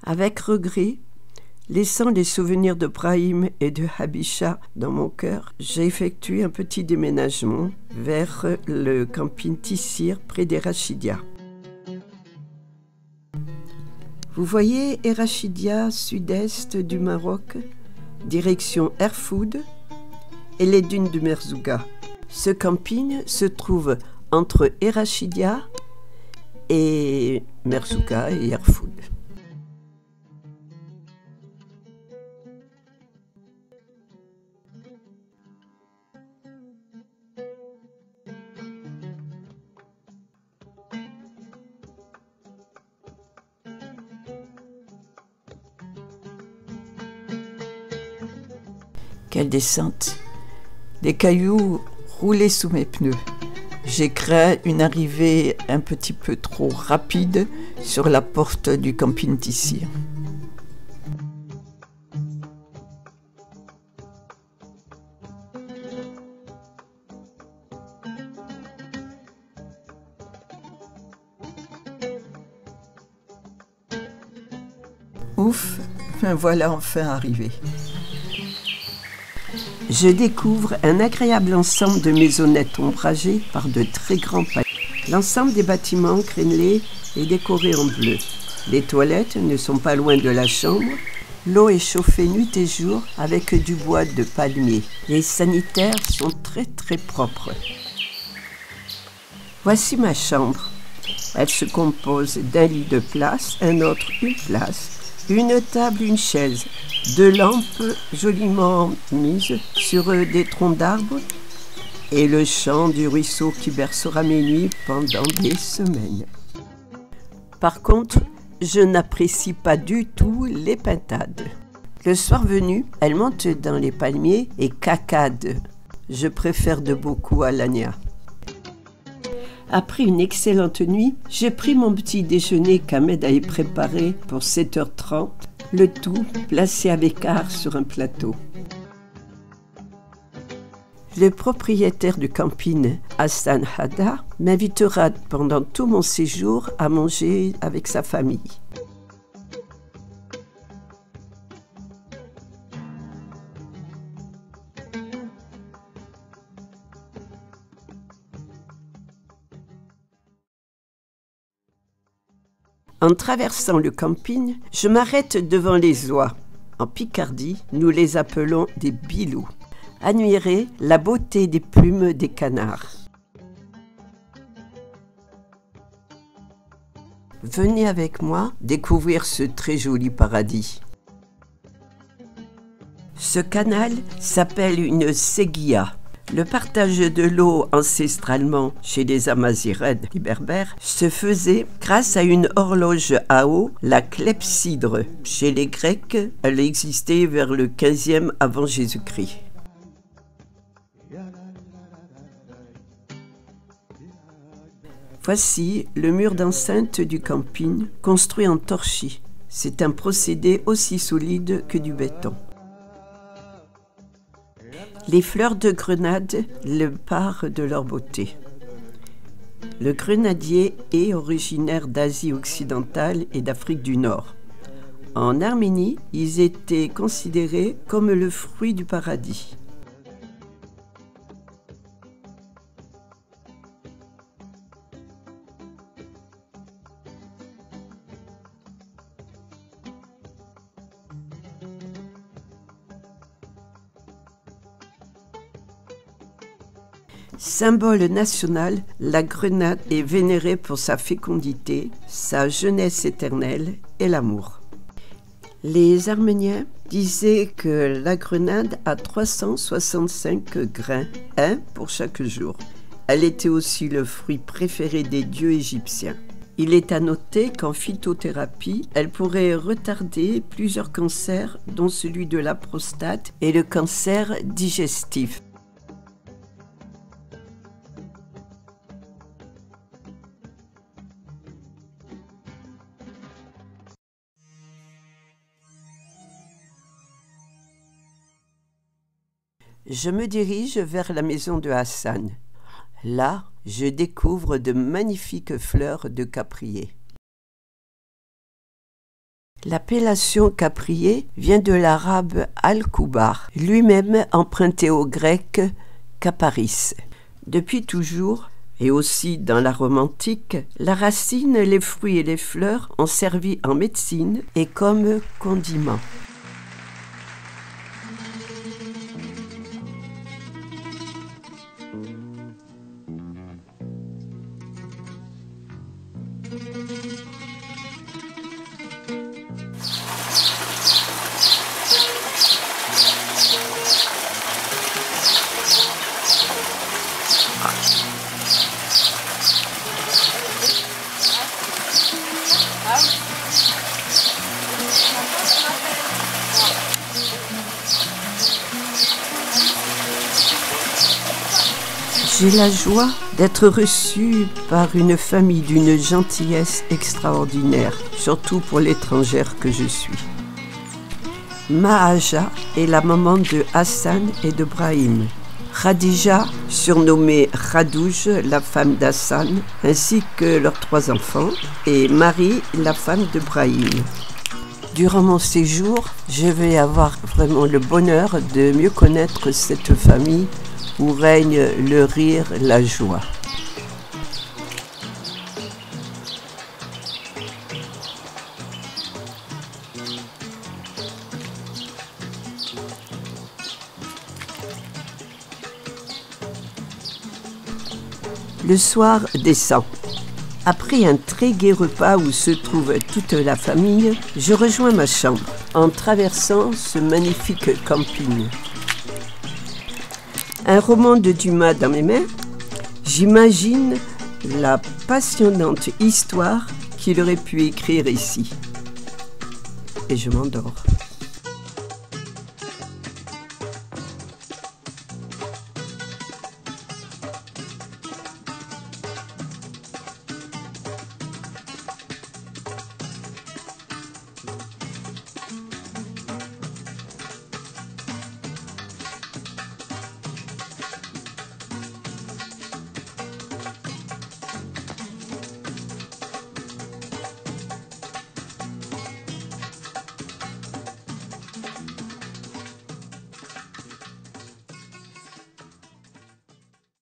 Avec regret, laissant les souvenirs de Brahim et de Habisha dans mon cœur, j'ai effectué un petit déménagement vers le camping Tissir près d'Erachidia. Vous voyez Erachidia, sud-est du Maroc, direction Erfoud et les dunes de Merzouga. Ce camping se trouve entre Erachidia et Merzouga et Erfoud. Quelle descente! Des cailloux roulaient sous mes pneus. J'ai créé une arrivée un petit peu trop rapide sur la porte du camping Tissir. Ouf, me voilà enfin arrivé. Je découvre un agréable ensemble de maisonnettes ombragées par de très grands paliers. L'ensemble des bâtiments crénelés est décoré en bleu. Les toilettes ne sont pas loin de la chambre. L'eau est chauffée nuit et jour avec du bois de palmier. Les sanitaires sont très propres. Voici ma chambre. Elle se compose d'un lit de place, un autre une place, une table, une chaise, 2 lampes joliment mises sur des troncs d'arbres et le chant du ruisseau qui bercera mes nuits pendant des semaines. Par contre, je n'apprécie pas du tout les pintades. Le soir venu, elle monte dans les palmiers et cacade. Je préfère de beaucoup à l'Ania. Après une excellente nuit, j'ai pris mon petit déjeuner qu'Ahmed avait préparé pour 7h30, le tout placé avec art sur un plateau. Le propriétaire du camping, Hassan Hada, m'invitera pendant tout mon séjour à manger avec sa famille. En traversant le camping, je m'arrête devant les oies. En Picardie, nous les appelons des bilous. Admirez la beauté des plumes des canards. Venez avec moi découvrir ce très joli paradis. Ce canal s'appelle une seguia. Le partage de l'eau ancestralement chez les Amazighrènes, les Berbères, se faisait grâce à une horloge à eau, la clepsydre. Chez les Grecs, elle existait vers le 15e avant Jésus-Christ. Voici le mur d'enceinte du camping, construit en torchis. C'est un procédé aussi solide que du béton. Les fleurs de grenade le parent de leur beauté. Le grenadier est originaire d'Asie occidentale et d'Afrique du Nord. En Arménie, ils étaient considérés comme le fruit du paradis. Symbole national, la grenade est vénérée pour sa fécondité, sa jeunesse éternelle et l'amour. Les Arméniens disaient que la grenade a 365 grains, un pour chaque jour. Elle était aussi le fruit préféré des dieux égyptiens. Il est à noter qu'en phytothérapie, elle pourrait retarder plusieurs cancers, dont celui de la prostate et le cancer digestif. Je me dirige vers la maison de Hassan. Là, je découvre de magnifiques fleurs de caprier. L'appellation caprier vient de l'arabe al-kubar, lui-même emprunté au grec kaparis. Depuis toujours, et aussi dans la Rome antique, la racine, les fruits et les fleurs ont servi en médecine et comme condiment. J'ai la joie d'être reçue par une famille d'une gentillesse extraordinaire, surtout pour l'étrangère que je suis. Mahaja est la maman de Hassan et de Brahim. Khadija, surnommée Khadouj, la femme d'Hassan, ainsi que leurs 3 enfants, et Marie, la femme de Brahim. Durant mon séjour, je vais avoir vraiment le bonheur de mieux connaître cette famille où règne le rire, la joie. Le soir descend. Après un très gai repas où se trouve toute la famille, je rejoins ma chambre en traversant ce magnifique camping. Un roman de Dumas dans mes mains, j'imagine la passionnante histoire qu'il aurait pu écrire ici. Et je m'endors.